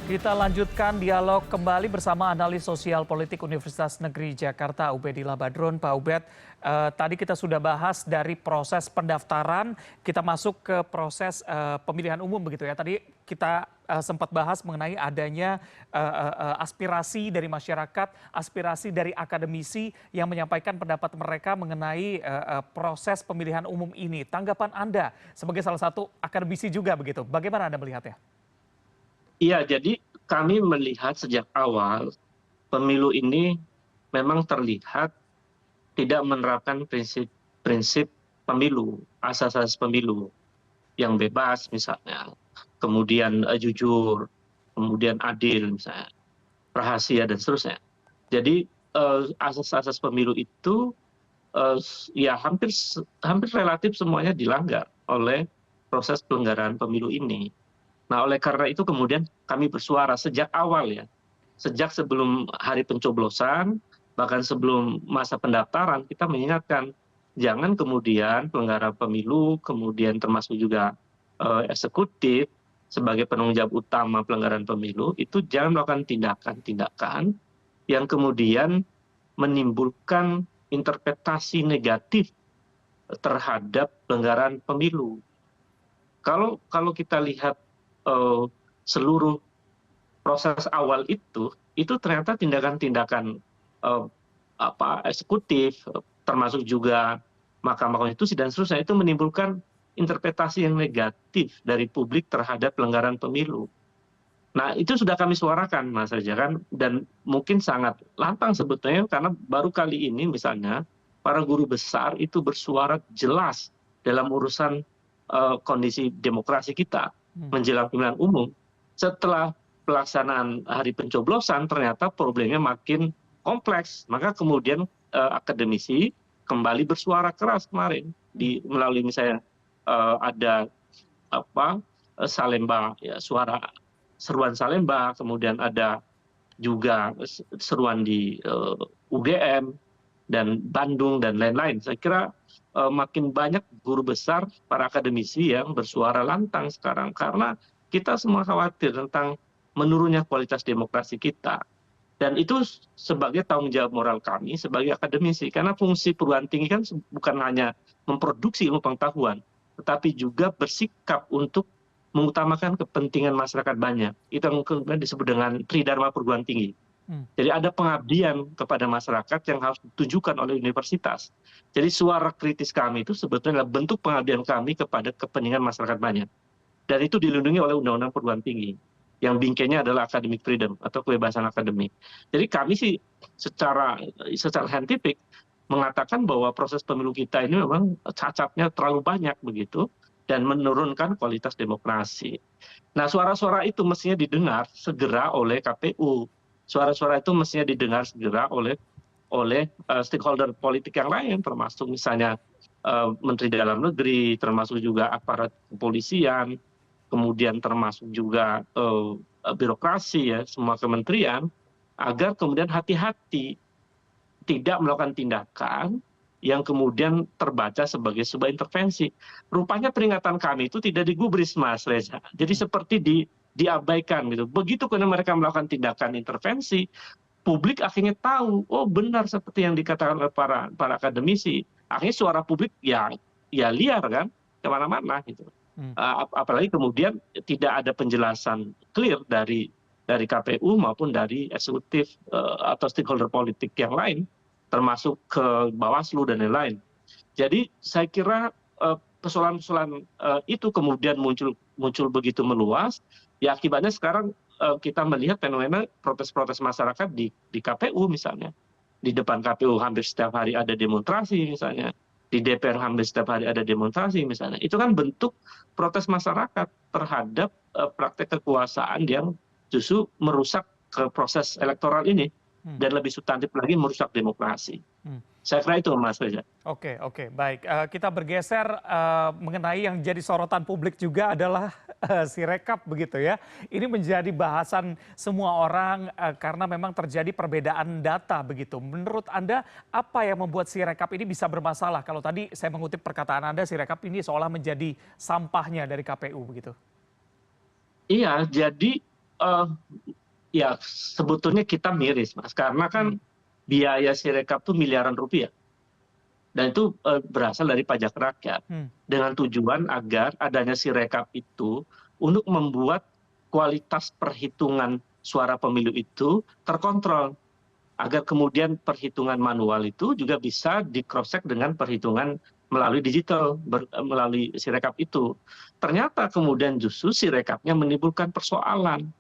Kita lanjutkan dialog kembali bersama analis sosial politik Universitas Negeri Jakarta, Ubedillah Badrun. Pak Ubed, tadi kita sudah bahas dari proses pendaftaran, kita masuk ke proses pemilihan umum begitu ya. Tadi kita sempat bahas mengenai adanya aspirasi dari masyarakat, aspirasi dari akademisi yang menyampaikan pendapat mereka mengenai proses pemilihan umum ini. Tanggapan Anda sebagai salah satu akademisi juga begitu, bagaimana Anda melihatnya? Iya, jadi kami melihat sejak awal pemilu ini memang terlihat tidak menerapkan prinsip-prinsip pemilu, asas-asas pemilu yang bebas misalnya, kemudian jujur, kemudian adil misalnya, rahasia dan seterusnya. Jadi asas-asas pemilu itu ya hampir relatif semuanya dilanggar oleh proses penyelenggaraan pemilu ini. Nah, oleh karena itu kemudian kami bersuara sejak awal ya, sejak sebelum hari pencoblosan, bahkan sebelum masa pendaftaran, kita mengingatkan jangan kemudian penyelenggara pemilu, kemudian termasuk juga eksekutif sebagai penanggung jawab utama penyelenggaraan pemilu, itu jangan melakukan tindakan-tindakan yang kemudian menimbulkan interpretasi negatif terhadap penyelenggaraan pemilu. Kalau kita lihat seluruh proses awal itu ternyata tindakan-tindakan eksekutif, termasuk juga Mahkamah Konstitusi dan seterusnya, itu menimbulkan interpretasi yang negatif dari publik terhadap pelanggaran pemilu. Nah, itu sudah kami suarakan, Mas Reza, kan, dan mungkin sangat lantang sebetulnya karena baru kali ini misalnya para guru besar itu bersuara jelas dalam urusan kondisi demokrasi kita menjelang pemilihan umum. Setelah pelaksanaan hari pencoblosan ternyata problemnya makin kompleks, maka kemudian akademisi kembali bersuara keras kemarin melalui misalnya ada Salemba, ya, seruan Salemba, kemudian ada juga seruan di UGM dan Bandung dan lain-lain. Saya kira makin banyak guru besar, para akademisi yang bersuara lantang sekarang karena kita semua khawatir tentang menurunnya kualitas demokrasi kita. Dan itu sebagai tanggung jawab moral kami sebagai akademisi, karena fungsi perguruan tinggi kan bukan hanya memproduksi ilmu pengetahuan, tetapi juga bersikap untuk mengutamakan kepentingan masyarakat banyak. Itu yang kemudian disebut dengan tridharma perguruan tinggi. Jadi ada pengabdian kepada masyarakat yang harus ditunjukkan oleh universitas. Jadi suara kritis kami itu sebetulnya adalah bentuk pengabdian kami kepada kepentingan masyarakat banyak. Dan itu dilindungi oleh Undang-Undang Perguruan Tinggi. Yang bingkainya adalah academic freedom atau kebebasan akademik. Jadi kami sih secara saintifik mengatakan bahwa proses pemilu kita ini memang cacatnya terlalu banyak begitu dan menurunkan kualitas demokrasi. Nah, suara-suara itu mestinya didengar segera oleh KPU. Suara-suara itu mestinya didengar segera oleh stakeholder politik yang lain, termasuk misalnya Menteri Dalam Negeri, termasuk juga aparat kepolisian, kemudian termasuk juga birokrasi ya, semua kementerian, agar kemudian hati-hati tidak melakukan tindakan yang kemudian terbaca sebagai sebuah intervensi. Rupanya peringatan kami itu tidak digubris, Mas Reza. Jadi seperti diabaikan gitu. Begitu kemudian mereka melakukan tindakan intervensi, publik akhirnya tahu, oh benar seperti yang dikatakan oleh para akademisi. Akhirnya suara publik ya liar kan, kemana-mana gitu. Apalagi kemudian tidak ada penjelasan clear dari KPU maupun dari eksekutif atau stakeholder politik yang lain, termasuk ke Bawaslu dan lain-lain. Jadi saya kira persoalan-persoalan itu kemudian muncul begitu meluas, ya akibatnya sekarang kita melihat fenomena protes-protes masyarakat di KPU misalnya. Di depan KPU hampir setiap hari ada demonstrasi misalnya. Di DPR hampir setiap hari ada demonstrasi misalnya. Itu kan bentuk protes masyarakat terhadap praktek kekuasaan yang justru merusak ke proses elektoral ini. Dan lebih substantif lagi merusak demokrasi. Saya kira itu, Mas Reza. Oke, baik. Kita bergeser mengenai yang jadi sorotan publik juga adalah Sirekap begitu ya. Ini menjadi bahasan semua orang karena memang terjadi perbedaan data begitu. Menurut Anda apa yang membuat Sirekap ini bisa bermasalah? Kalau tadi saya mengutip perkataan Anda, Sirekap ini seolah menjadi sampahnya dari KPU begitu. Iya, jadi eh, ya sebetulnya kita miris, Mas, karena kan biaya Sirekap tuh miliaran rupiah. Dan itu berasal dari pajak rakyat. Dengan tujuan agar adanya Sirekap itu untuk membuat kualitas perhitungan suara pemilu itu terkontrol. Agar kemudian perhitungan manual itu juga bisa di cross check dengan perhitungan melalui digital, melalui Sirekap itu. Ternyata kemudian justru Sirekapnya menimbulkan persoalan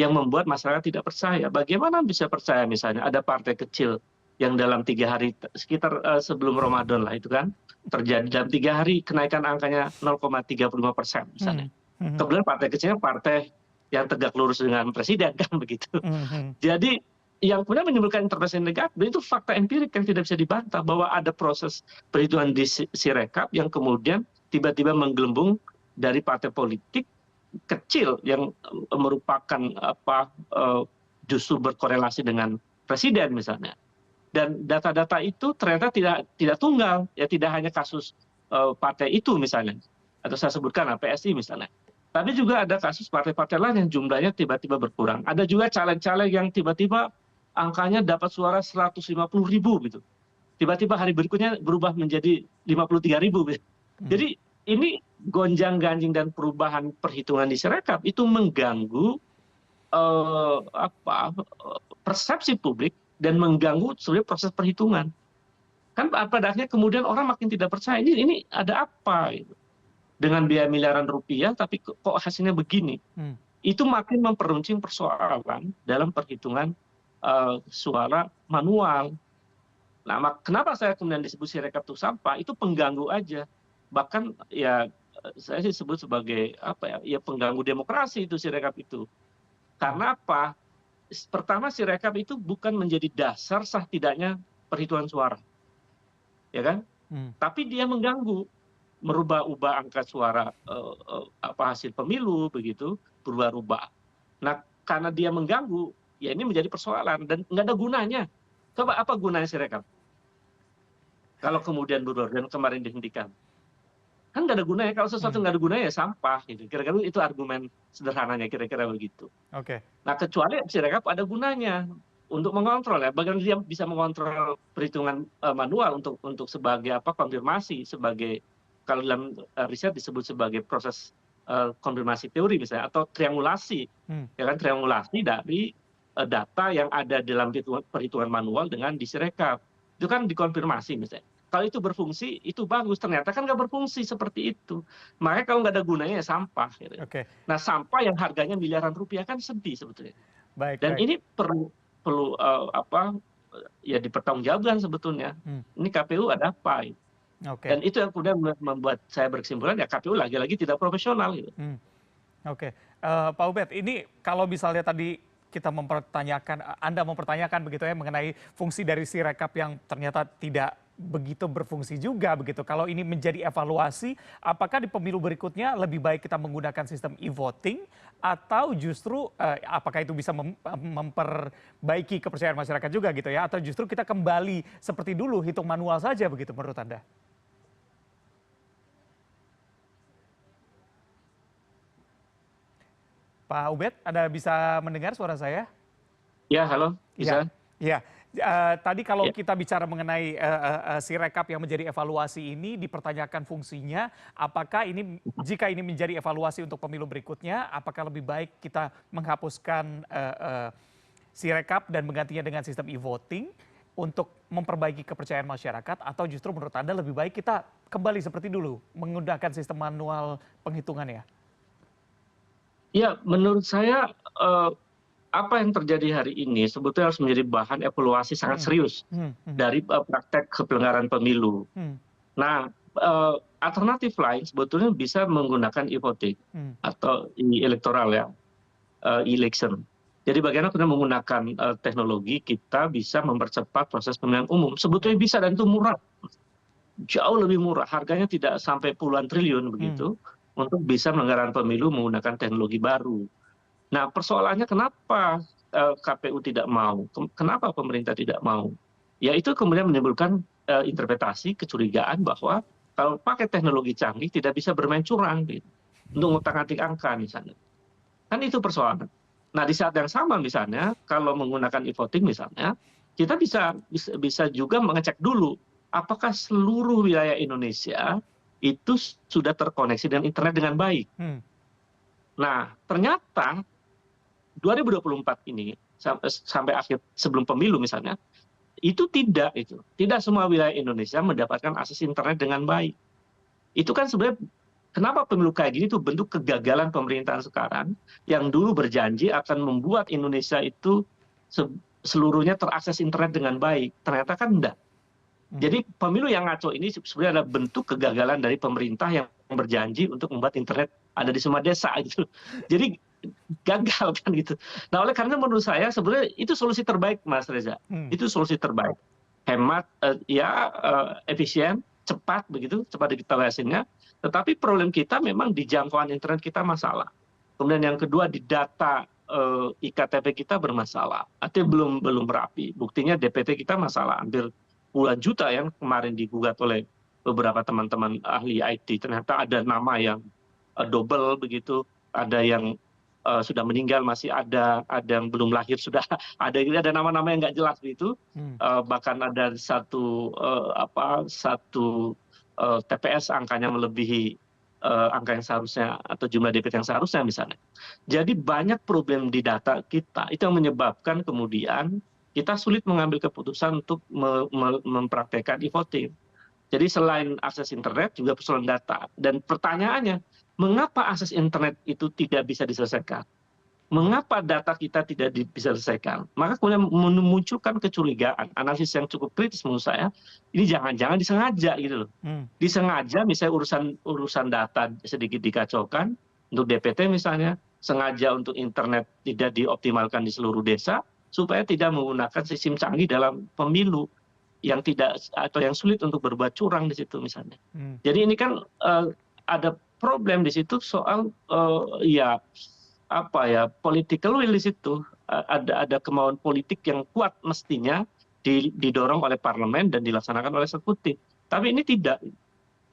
yang membuat masyarakat tidak percaya. Bagaimana bisa percaya misalnya ada partai kecil yang dalam 3 hari sekitar sebelum Ramadan lah itu kan terjadi dalam 3 hari kenaikan angkanya 0,35% misalnya. Kemudian partai kecilnya partai yang tegak lurus dengan presiden kan begitu. Jadi yang kemudian menimbulkan intervensi negatif itu fakta empirik yang tidak bisa dibantah bahwa ada proses perhitungan di Sirekap yang kemudian tiba-tiba menggelembung dari partai politik kecil yang merupakan justru berkorelasi dengan presiden misalnya. Dan data-data itu ternyata tidak tunggal, ya tidak hanya kasus partai itu misalnya, atau saya sebutkan PSI misalnya. Tapi juga ada kasus partai-partai lain yang jumlahnya tiba-tiba berkurang. Ada juga caleg-caleg yang tiba-tiba angkanya dapat suara 150.000 gitu. Tiba-tiba hari berikutnya berubah menjadi 53.000 gitu. Jadi ini gonjang-ganjing dan perubahan perhitungan di Sirekap itu mengganggu persepsi publik dan mengganggu sebenarnya proses perhitungan. Kan pada akhirnya kemudian orang makin tidak percaya ini ada apa gitu. Dengan biaya miliaran rupiah tapi kok hasilnya begini. Itu makin memperuncing persoalan dalam perhitungan suara manual. Nah, kenapa saya kemudian disebut Sirekap itu sampah? Itu pengganggu aja. Bahkan ya saya sih sebut sebagai ya pengganggu demokrasi itu Sirekap itu. Karena apa? Pertama Sirekap itu bukan menjadi dasar sah tidaknya perhitungan suara. Ya kan? Tapi dia mengganggu, merubah-ubah angka suara hasil pemilu begitu, berubah-ubah. Nah, karena dia mengganggu, ya ini menjadi persoalan dan nggak ada gunanya. Coba apa gunanya Sirekap? Kalau kemudian berubah dan kemarin dihentikan. Kan nggak ada gunanya, kalau sesuatu nggak ada gunanya ya sampah gitu. Kira-kira itu argumen sederhananya kira-kira begitu. Nah kecuali Sirekap ada gunanya untuk mengontrol ya, bagaimana dia bisa mengontrol perhitungan manual untuk sebagai konfirmasi, sebagai kalau dalam riset disebut sebagai proses konfirmasi teori misalnya, atau triangulasi, ya kan, triangulasi dari data yang ada dalam perhitungan manual dengan di Sirekap. Itu kan dikonfirmasi misalnya. Kalau itu berfungsi, itu bagus. Ternyata kan nggak berfungsi seperti itu. Makanya kalau nggak ada gunanya ya sampah. Gitu. Nah sampah yang harganya miliaran rupiah kan sedih sebetulnya. Dan ini perlu ya dipertanggungjawabkan sebetulnya. Ini KPU ada apa? Dan itu yang kemudian membuat saya berkesimpulan ya KPU lagi-lagi tidak profesional. Gitu. Pak Ubed, ini kalau misalnya tadi kita Anda mempertanyakan begitu ya mengenai fungsi dari Sirekap yang ternyata tidak begitu berfungsi juga begitu. Kalau ini menjadi evaluasi, apakah di pemilu berikutnya lebih baik kita menggunakan sistem e-voting atau justru apakah itu bisa memperbaiki kepercayaan masyarakat juga gitu ya, atau justru kita kembali seperti dulu hitung manual saja begitu menurut Anda? Pak Ubed, Anda bisa mendengar suara saya? Ya, halo, bisa. Ya. Tadi kalau kita bicara mengenai Sirekap yang menjadi evaluasi ini dipertanyakan fungsinya, apakah ini jika ini menjadi evaluasi untuk pemilu berikutnya, apakah lebih baik kita menghapuskan Sirekap dan menggantinya dengan sistem e-voting untuk memperbaiki kepercayaan masyarakat, atau justru menurut Anda lebih baik kita kembali seperti dulu menggunakan sistem manual penghitungannya? Ya, menurut saya apa yang terjadi hari ini sebetulnya harus menjadi bahan evaluasi sangat serius dari praktek kepenyelenggaraan pemilu. Nah, alternatif lain sebetulnya bisa menggunakan e-voting atau e-elektoral ya, e-election. Jadi bagaimana kita menggunakan teknologi kita bisa mempercepat proses pemilihan umum. Sebetulnya bisa dan itu murah, jauh lebih murah. Harganya tidak sampai puluhan triliun begitu untuk bisa menyelenggarakan pemilu menggunakan teknologi baru. Nah persoalannya kenapa KPU tidak mau, kenapa pemerintah tidak mau? Ya itu kemudian menimbulkan interpretasi, kecurigaan bahwa kalau pakai teknologi canggih tidak bisa bermain curang gitu, untuk ngutak-ngatik angka misalnya. Kan itu persoalan. Nah, di saat yang sama misalnya kalau menggunakan e-voting misalnya, kita bisa juga mengecek dulu apakah seluruh wilayah Indonesia itu sudah terkoneksi dengan internet dengan baik. Hmm. Nah, ternyata 2024 ini sampai akhir sebelum pemilu misalnya, itu tidak semua wilayah Indonesia mendapatkan akses internet dengan baik. Itu kan sebenarnya kenapa pemilu kayak gini itu bentuk kegagalan pemerintahan sekarang yang dulu berjanji akan membuat Indonesia itu seluruhnya terakses internet dengan baik. Ternyata kan enggak. Jadi pemilu yang ngaco ini sebenarnya adalah bentuk kegagalan dari pemerintah yang berjanji untuk membuat internet ada di semua desa gitu. Jadi gagal kan gitu. Nah, oleh karena menurut saya sebenarnya itu solusi terbaik Mas Reza. Itu solusi terbaik. Hemat, efisien, cepat begitu, cepat digitalisasinya. Tetapi problem kita memang di jangkauan internet kita masalah. Kemudian yang kedua di data iktp kita bermasalah. Artinya belum rapi. Buktinya dpt kita masalah, hampir puluhan juta yang kemarin digugat oleh beberapa teman-teman ahli IT. Ternyata ada nama yang double begitu, ada yang sudah meninggal masih ada yang belum lahir sudah ada nama-nama yang nggak jelas begitu. Bahkan ada satu TPS angkanya melebihi angka yang seharusnya atau jumlah DPT yang seharusnya misalnya. Jadi banyak problem di data kita itu yang menyebabkan kemudian kita sulit mengambil keputusan untuk mempraktekkan e-voting. Jadi selain akses internet juga persoalan data. Dan pertanyaannya, mengapa akses internet itu tidak bisa diselesaikan? Mengapa data kita tidak bisa diselesaikan? Maka kemudian memunculkan kecurigaan, analisis yang cukup kritis menurut saya, ini jangan-jangan disengaja gitu loh. Disengaja misalnya urusan data sedikit dikacaukan, untuk DPT misalnya, sengaja untuk internet tidak dioptimalkan di seluruh desa, supaya tidak menggunakan sistem canggih dalam pemilu yang tidak atau yang sulit untuk berbuat curang di situ misalnya. Jadi ini kan ada problem di situ soal political will di situ, ada kemauan politik yang kuat mestinya didorong oleh parlemen dan dilaksanakan oleh eksekutif. Tapi ini tidak.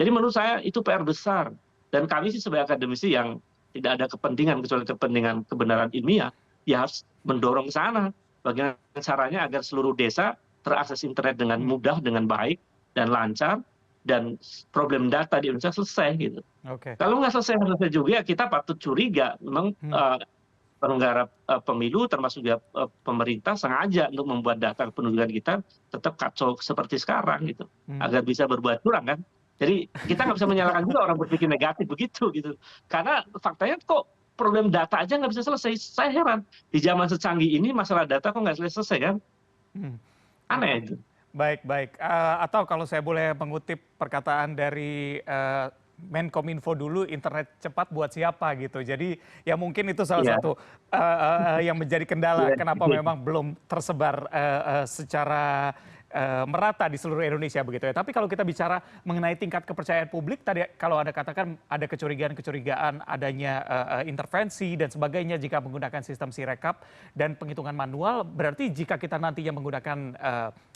Jadi menurut saya itu PR besar, dan kami sih sebagai akademisi yang tidak ada kepentingan kecuali kepentingan kebenaran ilmiah, ya harus mendorong ke sana. Bagaimana caranya agar seluruh desa terakses internet dengan mudah, dengan baik dan lancar, dan problem data di Indonesia selesai gitu. Kalau nggak selesai juga ya kita patut curiga memang penyelenggara pemilu termasuk juga pemerintah sengaja untuk membuat data kependudukan kita tetap kacau seperti sekarang gitu, agar bisa berbuat curang kan. Jadi kita nggak bisa menyalahkan juga orang berpikir negatif begitu gitu, karena faktanya kok problem data aja nggak bisa selesai. Saya heran di zaman secanggih ini masalah data kok nggak selesai kan. Aneh itu. Baik. Atau kalau saya boleh mengutip perkataan dari Menkominfo dulu, internet cepat buat siapa gitu. Jadi ya mungkin itu salah satu yang menjadi kendala kenapa memang belum tersebar secara merata di seluruh Indonesia begitu ya. Tapi kalau kita bicara mengenai tingkat kepercayaan publik, tadi kalau Anda katakan ada kecurigaan adanya intervensi dan sebagainya jika menggunakan sistem Sirekap dan penghitungan manual, berarti jika kita nantinya menggunakan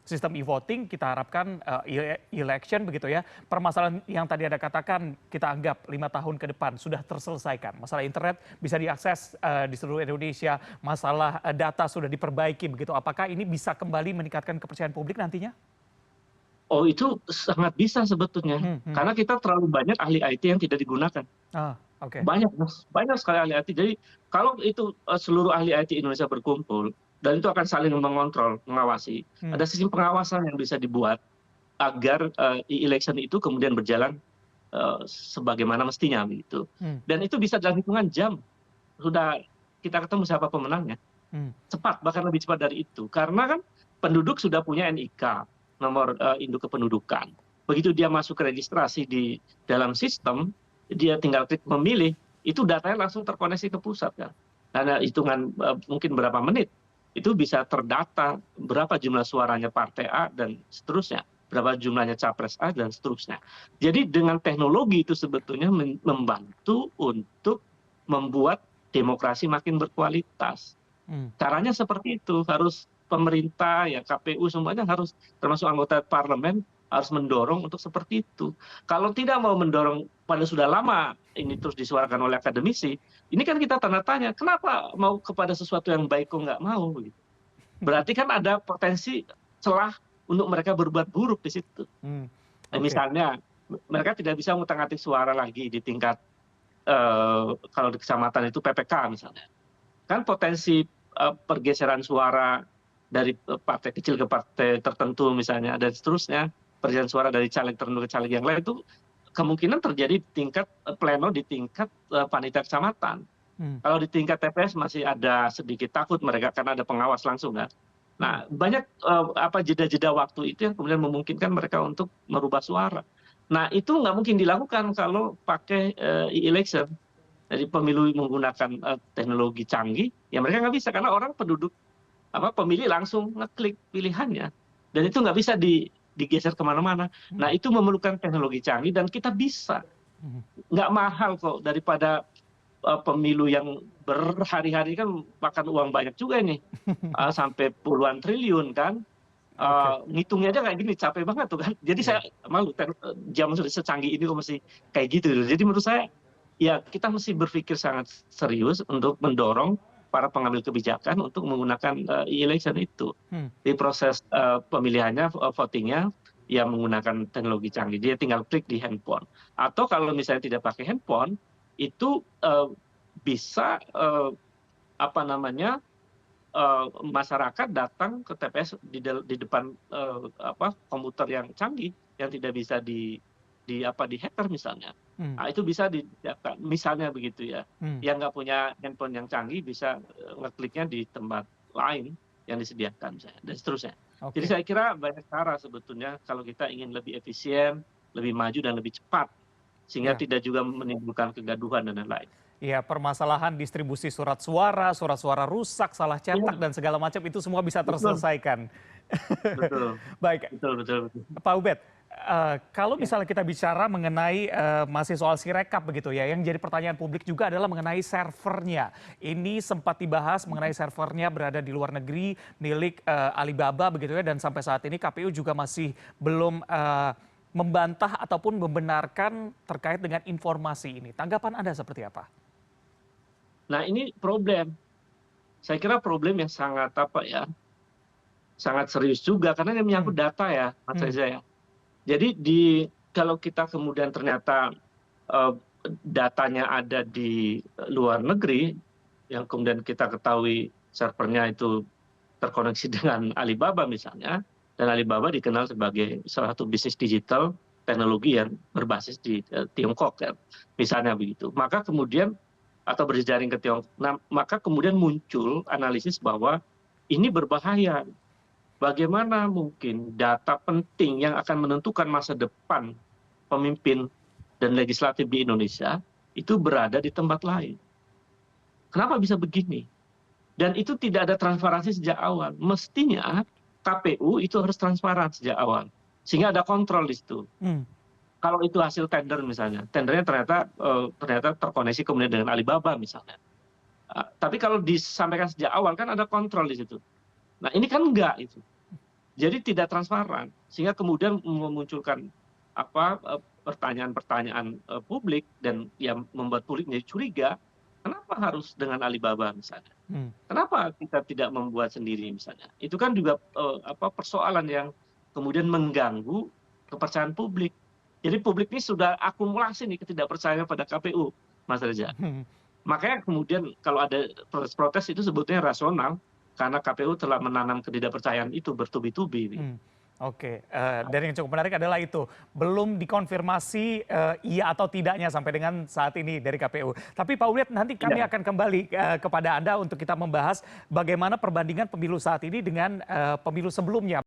sistem e-voting, kita harapkan election begitu ya, permasalahan yang tadi Anda katakan kita anggap 5 tahun ke depan sudah terselesaikan. Masalah internet bisa diakses di seluruh Indonesia, masalah data sudah diperbaiki begitu. Apakah ini bisa kembali meningkatkan kepercayaan publik nantinya? Oh, itu sangat bisa sebetulnya. Karena kita terlalu banyak ahli IT yang tidak digunakan. Banyak sekali ahli IT. Jadi kalau itu seluruh ahli IT Indonesia berkumpul, dan itu akan saling mengontrol, mengawasi. Ada sistem pengawasan yang bisa dibuat agar e-election itu kemudian berjalan sebagaimana mestinya begitu. Dan itu bisa dalam hitungan jam sudah kita ketemu siapa pemenangnya. Cepat, bahkan lebih cepat dari itu. Karena kan penduduk sudah punya NIK, nomor induk kependudukan. Begitu dia masuk ke registrasi di dalam sistem, dia tinggal klik memilih, itu datanya langsung terkoneksi ke pusat kan. Karena hitungan mungkin berapa menit, itu bisa terdata berapa jumlah suaranya partai A dan seterusnya, berapa jumlahnya capres A dan seterusnya. Jadi dengan teknologi itu sebetulnya membantu untuk membuat demokrasi makin berkualitas. Caranya seperti itu, harus pemerintah, ya KPU semuanya harus, termasuk anggota parlemen, harus mendorong untuk seperti itu. Kalau tidak mau mendorong, pada sudah lama ini terus disuarakan oleh akademisi, ini kan kita tanda tanya, kenapa mau kepada sesuatu yang baik kok nggak mau? Begitu. Berarti kan ada potensi celah untuk mereka berbuat buruk di situ. Oke. Misalnya, mereka tidak bisa ngutak-ngatik suara lagi di tingkat, kalau di kecamatan itu PPK misalnya. Kan potensi pergeseran suara dari partai kecil ke partai tertentu misalnya, dan seterusnya, pergeseran suara dari caleg tertentu ke caleg yang lain itu kemungkinan terjadi di tingkat pleno, di tingkat panitia kecamatan. Kalau di tingkat TPS masih ada sedikit takut mereka karena ada pengawas langsung kan. Nah, banyak jeda-jeda waktu itu yang kemudian memungkinkan mereka untuk merubah suara. Nah, itu nggak mungkin dilakukan kalau pakai e-election. Jadi pemilu menggunakan teknologi canggih, ya mereka nggak bisa karena orang pemilih langsung ngeklik pilihannya, dan itu nggak bisa digeser kemana-mana. Nah, itu memerlukan teknologi canggih dan kita bisa. Nggak mahal kok, daripada pemilu yang berhari-hari kan makan uang banyak juga nih, sampai puluhan triliun kan. Ngitungnya aja kayak gini capek banget tuh kan. Jadi saya malu, zaman sudah secanggih ini kok masih kayak gitu. Jadi menurut saya, ya kita mesti berpikir sangat serius untuk mendorong para pengambil kebijakan untuk menggunakan e-election itu. Di proses pemilihannya, votingnya, ya menggunakan teknologi canggih. Dia tinggal klik di handphone. Atau kalau misalnya tidak pakai handphone, itu bisa masyarakat datang ke TPS di depan komputer yang canggih yang tidak bisa di hacker misalnya. Nah, itu bisa misalnya begitu ya. Yang nggak punya handphone yang canggih bisa ngekliknya di tempat lain yang disediakan misalnya, dan seterusnya. Jadi saya kira banyak cara sebetulnya kalau kita ingin lebih efisien, lebih maju dan lebih cepat, sehingga tidak juga menimbulkan kegaduhan dan lain-lain. Iya, permasalahan distribusi surat suara rusak, salah cetak, dan segala macam itu semua bisa terselesaikan. Betul. Baik, Betul. Pak Ubed, kalau misalnya kita bicara mengenai masih soal Sirekap begitu ya, yang jadi pertanyaan publik juga adalah mengenai servernya. Ini sempat dibahas mengenai servernya berada di luar negeri milik Alibaba begitu ya, dan sampai saat ini KPU juga masih belum membantah ataupun membenarkan terkait dengan informasi ini. Tanggapan Anda seperti apa? Nah, ini problem. Saya kira problem yang sangat sangat serius juga karena ini menyangkut data ya, Mas Reza ya. Jadi kalau kita kemudian ternyata datanya ada di luar negeri, yang kemudian kita ketahui servernya itu terkoneksi dengan Alibaba misalnya, dan Alibaba dikenal sebagai salah satu bisnis digital teknologi yang berbasis di Tiongkok ya, misalnya begitu. Maka kemudian atau berjejaring ke Tiongkok, maka kemudian muncul analisis bahwa ini berbahaya. Bagaimana mungkin data penting yang akan menentukan masa depan pemimpin dan legislatif di Indonesia itu berada di tempat lain? Kenapa bisa begini? Dan itu tidak ada transparansi sejak awal. Mestinya KPU itu harus transparan sejak awal, sehingga ada kontrol di situ. Kalau itu hasil tender misalnya, tendernya ternyata terkoneksi kemudian dengan Alibaba misalnya. Tapi kalau disampaikan sejak awal kan ada kontrol di situ. Nah, ini kan enggak itu. Jadi tidak transparan, sehingga kemudian memunculkan pertanyaan-pertanyaan publik dan yang membuat publik menjadi curiga, kenapa harus dengan Alibaba misalnya? Kenapa kita tidak membuat sendiri misalnya? Itu kan juga persoalan yang kemudian mengganggu kepercayaan publik. Jadi publik ini sudah akumulasi nih ketidakpercayaan pada KPU, Mas Reza. Makanya kemudian kalau ada protes-protes itu sebetulnya rasional, karena KPU telah menanam ketidakpercayaan itu bertubi-tubi. Oke, dan yang cukup menarik adalah itu, belum dikonfirmasi iya atau tidaknya sampai dengan saat ini dari KPU. Tapi Pak Ubed, nanti kami akan kembali kepada Anda untuk kita membahas bagaimana perbandingan pemilu saat ini dengan pemilu sebelumnya.